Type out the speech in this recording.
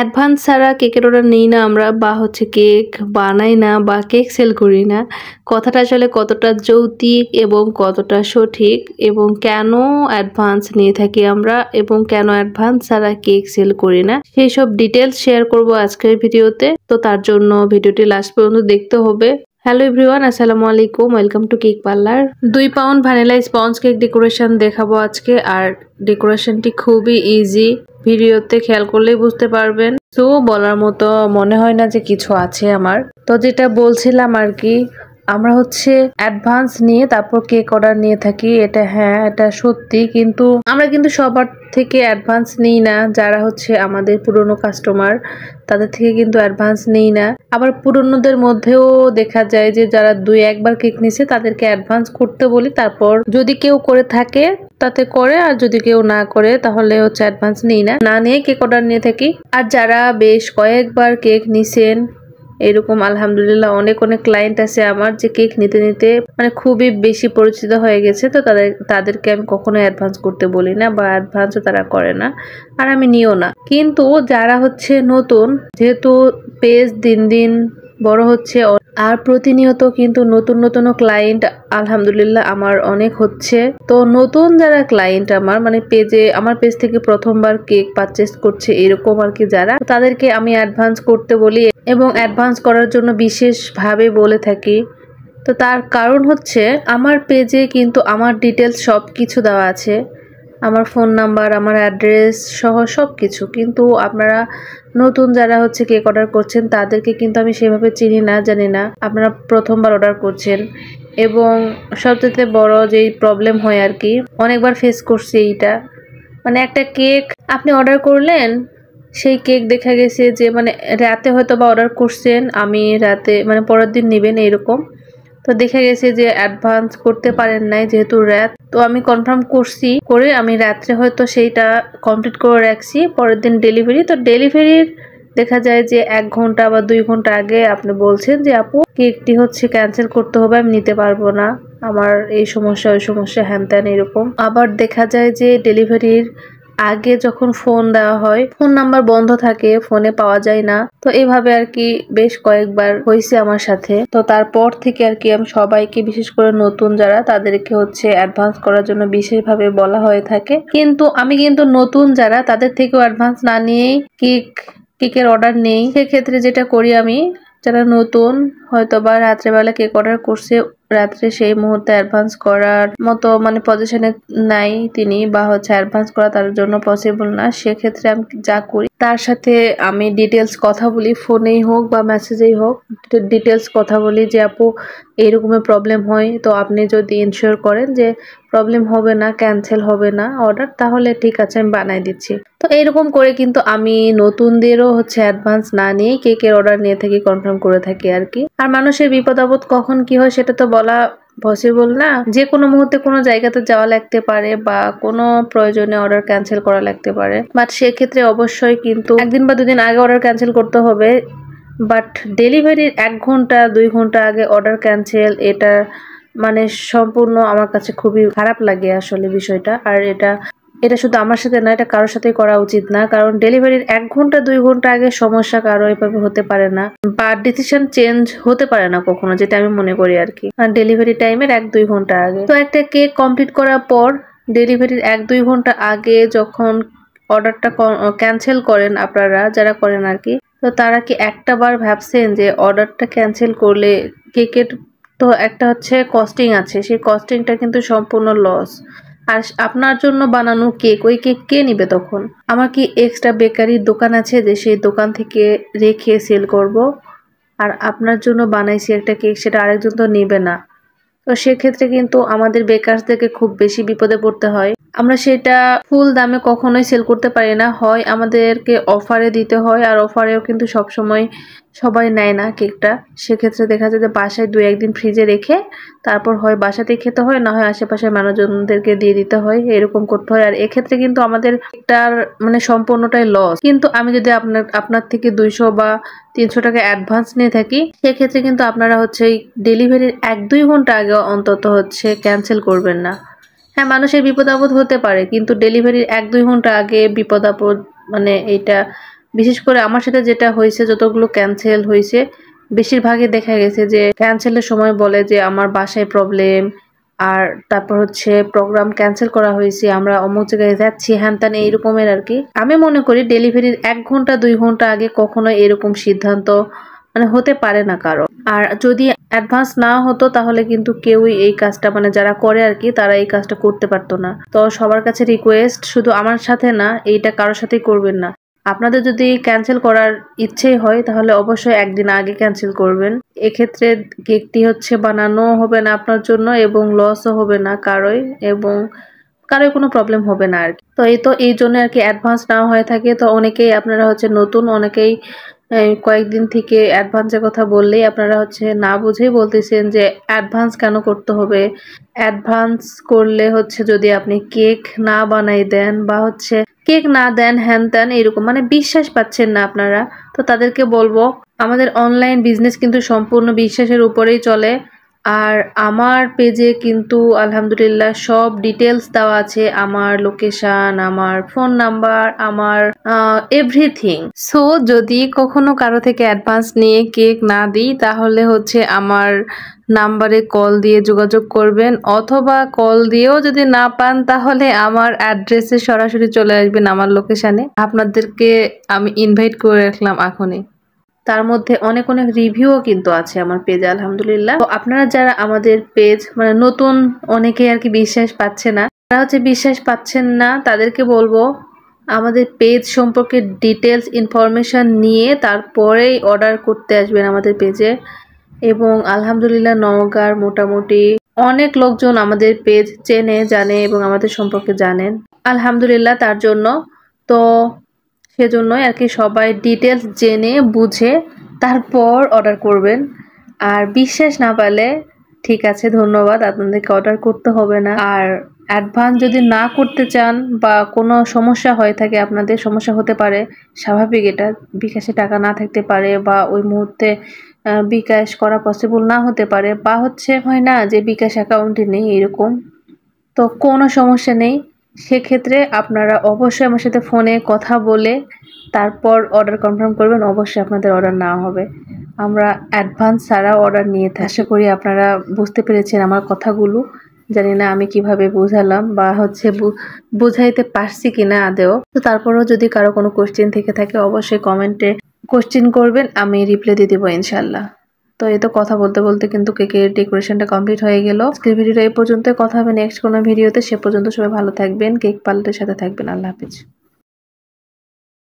Advance ছাড়া কেকের order নিই না আমরা, বা কেক বানাই না বা কেক সেল করি না। কথাটা আসলে কতটা যৌক্তিক এবং কতটা সঠিক, এবং কেন অ্যাডভান্স নিয়ে থাকি আমরা, এবং কেন অ্যাডভান্স ছাড়া কেক সেল করি না, সেই সব ডিটেলস শেয়ার করব আজকের ভিডিওতে। তো তার জন্য ভিডিওটি লাস্ট পর্যন্ত দেখতে হবে। হ্যালো এভরিওয়ান, আসসালামু আলাইকুম, welcome to cake parlour. 2 pound vanilla sponge cake decoration দেখাবো আজকে। আর ডেকোরেশনটি খুবই ইজি, ভিডিওতে খেয়াল করলেই বুঝতে পারবেন। তো বলার মতো মনে হয় না যে কিছু আছে আমার। তো যেটা বলছিলাম আর কি, আমরা অ্যাডভান্স নিয়ে তারপর কেক অর্ডার নিয়ে থাকি, এটা হ্যাঁ এটা সত্যি। কিন্তু আমরা সবার থেকে অ্যাডভান্স নিই না। যারা আমাদের পুরনো কাস্টমার, তাদের থেকে কিন্তু অ্যাডভান্স নিই না। আবার পুরনোদের মধ্যেও দেখা যায় যে যারা 2-1 বার কেক নিছে তাদেরকে অ্যাডভান্স করতে বলি, তারপর যদি কেউ করে থাকে তাতে করে, আর যদি কেউ না করে তাহলে অ্যাডভান্স নিই না, না নিয়ে কেক অর্ডার নিয়ে থাকি। আর যারা বেশ কয়েকবার কেক নিছেন, এরকম আলহামদুলিল্লাহ অনেক ক্লায়েন্ট আছে আমার, যে কেক নিতে নিতে খুবই বেশি পরিচিত হয়ে গেছে। তো তাদেরকে আমি কখনো অ্যাডভান্স করতে বলি না, বা অ্যাডভান্সও তারা করে না, আর আমি নিও না। কিন্তু যারা নতুন, যেহেতু পেজ দিন দিন বড় হচ্ছে আর প্রতিনিয়ত কিন্তু নতুন ক্লায়েন্ট আলহামদুলিল্লাহ আমার অনেক হচ্ছে। তো নতুন যারা ক্লায়েন্ট আমার পেজ থেকে প্রথমবার কেক পারচেজ করছে এরকম আর কি, যারা, তাদেরকে আমি অ্যাডভান্স করতে বলি, এবং অ্যাডভান্স করার জন্য বিশেষভাবে বলে থাকি। তো তার কারণ আমার পেজে কিন্তু আমার ডিটেলস সব কিছু দেওয়া আছে, আমার ফোন নাম্বার, আমার অ্যাড্রেস সহ সব কিছু। কিন্তু আপনারা নতুন যারা কেক অর্ডার করছেন, তাদেরকে কিন্তু আমি সেভাবে চিনি না, জানি না। আপনারা প্রথমবার অর্ডার করছেন, এবং সবচেয়ে বড় যেই প্রবলেম হয় আর কি, অনেকবার ফেস করছি এইটা। একটা কেক আপনি অর্ডার করলেন, সেই কেক দেখা গেছে যে রাতে হয়তো বা অর্ডার করছেন, আমি রাতে পরের দিন নেবেন এরকম। তো দেখা গেছে যে অ্যাডভান্স করতে পারেন নাই, যেহেতু রাত। তো আমি কনফার্ম করছি, করে আমি রাত্রে হয়তো সেইটা কমপ্লিট করে রাখছি, পরের দিন ডেলিভারি। তো ডেলিভারির দেখা যায় যে 1 ঘন্টা বা 2 ঘন্টা আগে আপনি বলছেন যে আপু কেকটি ক্যান্সেল করতে হবে, আমি নিতে পারবো না, আমার এই সমস্যা ওই সমস্যা হ্যান ত্যান এরকম। আবার দেখা যায় যে ডেলিভারির আগে যখন ফোন দেওয়া হয়, ফোন নাম্বার বন্ধ থাকে, ফোনে পাওয়া যায় না। তো এইভাবে আর কি বেশ কয়েকবার হয়েছে আমার সাথে। তো তারপর থেকে আর কি আমি সবাইকে, বিশেষ করে নতুন যারা, তাদেরকে অ্যাডভান্স করার জন্য বিশেষভাবে বলা হয়ে থাকে। কিন্তু আমি নতুন যারা, তাদের থেকেও অ্যাডভান্স না নিয়েই কেকের অর্ডার নেই। সেক্ষেত্রে যেটা করি আমি, যারা নতুন হয়তো বা রাত্রেবেলা কেক অর্ডার করছে, রাত্রে সেই মুহূর্তে অ্যাডভান্স করার মতো পজিশনে নাই তিনি, বা অ্যাডভান্স করা তার জন্য পসিবল না, সেক্ষেত্রে আমি যা করি, তার সাথে আমি ডিটেলস কথা বলি, ফোনেই হোক বা মেসেজেই হোক, ডিটেলস কথা বলি যে আপু এইরকমের প্রবলেম হয়, তো আপনি যদি ইনশিওর করেন যে প্রবলেম হবে না, ক্যান্সেল হবে না অর্ডার, তাহলে ঠিক আছে আমি বানাই দিচ্ছি। তো এইরকম করে কিন্তু আমি নতুনদেরও অ্যাডভান্স না নিয়ে কেকের অর্ডার নিয়ে থাকি, কনফার্ম করে থাকি আর কি। আর মানুষের বিপদ আপদ কখন কি হয় সেটা তো বলা পসিবল না, যে কোনো মুহূর্তে কোনো জায়গাতে যাওয়া লাগতে পারে, বা কোনো প্রয়োজনে অর্ডার ক্যান্সেল করা লাগতে পারে। বাট সেক্ষেত্রে অবশ্যই কিন্তু 1 দিন বা 2 দিন আগে অর্ডার ক্যান্সেল করতে হবে। বাট ডেলিভারির 1 ঘন্টা 2 ঘন্টা আগে অর্ডার ক্যান্সেল, এটা সম্পূর্ণ আমার কাছে খুবই খারাপ লাগে আসলে বিষয়টা। আর এটা শুধু আমার সাথে না, এটা কারোর সাথে করা উচিত না, কারণ ডেলিভারির 1 ঘন্টা 2 ঘন্টা আগে সমস্যা কারো এভাবে হতে পারে না, বা ডিসিশন চেঞ্জ হতে পারে না কখনো, যেটা আমি মনে করি আর কি। ডেলিভারি টাইমের 1-2 ঘন্টা আগে, তো একটা কেক কমপ্লিট করার পর ডেলিভারির 1-2 ঘন্টা আগে যখন অর্ডারটা ক্যান্সেল করেন, আপনারা যারা করেন আর কি, তো তারা কি একটা বার ভাবছেন যে অর্ডারটা ক্যান্সেল করলে কেকের তো একটা কস্টিং আছে, সেই কস্টিংটা কিন্তু সম্পূর্ণ লস। আর আপনার জন্য বানানো কেক, ওই কেক কে নিবে তখন? আমার কি এক্সট্রা বেকারির দোকান আছে যে সেই দোকান থেকে রেখে সেল করব? আর আপনার জন্য বানাইছি একটা কেক, সেটা আরেকজন তো নিবে না। তো সেক্ষেত্রে কিন্তু আমাদের বেকারদেরকে খুব বেশি বিপদে পড়তে হয়। আমরা সেটা ফুল দামে কখনোই সেল করতে পারি না, হয় আমাদেরকে অফারে দিতে হয়, আর অফারেও কিন্তু সবসময় সবাই নেয় না কেকটা। সেক্ষেত্রে দেখা যায় যে বাসায় 2-1 দিন ফ্রিজে রেখে তারপর হয় বাসাতেই খেতে হয়, না হয় আশেপাশের মানুষজনদেরকে দিয়ে দিতে হয়, এরকম করতে হয়। আর এক্ষেত্রে কিন্তু আমাদের কেকটার সম্পূর্ণটাই লস। কিন্তু আমি যদি আপনার থেকে 200 বা 300 টাকা অ্যাডভান্স নিয়ে থাকি, সেক্ষেত্রে কিন্তু আপনারা এই ডেলিভারির 1-2 ঘন্টা আগে অন্তত ক্যান্সেল করবেন না। হ্যাঁ, মানুষের বিপদ আপদ হতে পারে, কিন্তু ডেলিভারির 1-2 ঘন্টা আগে বিপদ আপদ এটা বিশেষ করে আমার সাথে যেটা হয়েছে, যতগুলো ক্যান্সেল হয়েছে বেশিরভাগই দেখা গেছে যে ক্যান্সেলের সময় বলে যে আমার বাসায় প্রবলেম, আর তারপর হচ্ছে প্রোগ্রাম ক্যান্সেল করা হয়েছে, আমরা অমুক জায়গায় যাচ্ছি, হ্যান ত্যান এইরকমের আর কি। আমি মনে করি ডেলিভারির 1 ঘন্টা 2 ঘন্টা আগে কখনো এরকম সিদ্ধান্ত মানে হতে পারে না কারো। আর যদি অ্যাডভান্স না হতো তাহলে কিন্তু কেউই এই কাজটা মানে যারা করে আর কি তারা এই কাজটা করতে পারতো না। তো সবার কাছে রিকোয়েস্ট, শুধু আমার সাথে না, এইটা কারোর সাথেই করবেন না। আপনাদের যদি ক্যান্সেল করার ইচ্ছেই হয় তাহলে অবশ্যই একদিন আগে ক্যান্সেল করবেন। এক্ষেত্রে কেকটি হচ্ছে বানানো হবে না আপনার জন্য এবং লসও হবে না কারোই, এবং কারোর কোনো প্রবলেম হবে না আর কি। তো এই জন্য আর কি অ্যাডভান্স নেওয়া হয়ে থাকে। তো অনেকেই আপনারা হচ্ছে নতুন, অনেকেই কয়েকদিন থেকে অ্যাডভান্সের কথা বললেই আপনারা হচ্ছে না বুঝেই বলতেছেন যে অ্যাডভান্স কেন করতে হবে, অ্যাডভান্স করলে হচ্ছে যদি আপনি কেক না বানাই দেন বা হচ্ছে কেক না দেন হ্যান ত্যান এরকম, মানে বিশ্বাস পাচ্ছেন না আপনারা। তো তাদেরকে বলবো আমাদের অনলাইন বিজনেস কিন্তু সম্পূর্ণ বিশ্বাসের উপরেই চলে। আর আমার পেজে কিন্তু আলহামদুলিল্লাহ সব ডিটেলস দেওয়া আছে, আমার লোকেশন, আমার ফোন নাম্বার, আমার এভরিথিং। সো যদি কখনো কারো থেকে অ্যাডভান্স নিয়ে কেক না দিই তাহলে হচ্ছে আমার নাম্বারে কল দিয়ে যোগাযোগ করবেন, অথবা কল দিয়েও যদি না পান তাহলে আমার অ্যাড্রেসে সরাসরি চলে আসবেন আমার লোকেশানে। আপনাদেরকে আমি ইনভাইট করে রাখলাম এখনই। তার মধ্যে অনেক অনেক রিভিউও কিন্তু আছে আমার পেজে আলহামদুলিল্লাহ। তো আপনারা যারা আমাদের পেজ মানে নতুন, অনেকে আর কি বিশ্বাস পাচ্ছে না, তারা হচ্ছে বিশ্বাস পাচ্ছেন না, তাদেরকে বলবো আমাদের পেজ সম্পর্কে ডিটেলস ইনফরমেশন নিয়ে তারপরেই অর্ডার করতে আসবেন আমাদের পেজে। এবং আলহামদুলিল্লাহ নওগাঁর মোটামুটি অনেক লোকজন আমাদের পেজ চেনে জানে এবং আমাদের সম্পর্কে জানেন আলহামদুলিল্লাহ, তার জন্য। তো সেজন্যই আর কি সবাই ডিটেলস জেনে বুঝে তারপর অর্ডার করবেন। আর বিশ্বাস না পারলে ঠিক আছে, ধন্যবাদ, আপনাদেরকে অর্ডার করতে হবে না। আর অ্যাডভান্স যদি না করতে চান বা কোনো সমস্যা হয়ে থাকে, আপনাদের সমস্যা হতে পারে, স্বাভাবিক, এটা বিকাশে টাকা না থাকতে পারে বা ওই মুহূর্তে বিকাশ করা পসিবল না হতে পারে, বা হচ্ছে হয় না যে বিকাশ অ্যাকাউন্টে নেই এরকম, তো কোনো সমস্যা নেই। সেক্ষেত্রে আপনারা অবশ্যই আমার সাথে ফোনে কথা বলে তারপর অর্ডার কনফার্ম করবেন, অবশ্যই আপনাদের অর্ডার নেওয়া হবে। আমরা অ্যাডভান্স ছাড়া অর্ডার নিয়ে থাকি। আশা করি আপনারা বুঝতে পেরেছেন আমার কথাগুলো। জানি না আমি কিভাবে বোঝালাম বা হচ্ছে বুঝাইতে পারছি কিনা আদেও। তো তারপরেও যদি কারো কোনো কোশ্চেন থেকে থাকে অবশ্যই কমেন্টে কোশ্চেন করবেন, আমি রিপ্লাই দিয়ে দেবো ইনশাল্লাহ। তো এই তো কথা বলতে বলতে কিন্তু কেকের ডেকোরেশনটা কমপ্লিট হয়ে গেল। আজকের ভিডিওটা এই পর্যন্ত, কথা হবে নেক্সট কোনো ভিডিওতে। সে পর্যন্ত সবাই ভালো থাকবেন, কেক পার্লারের সাথে থাকবেন। আল্লাহ হাফেজ।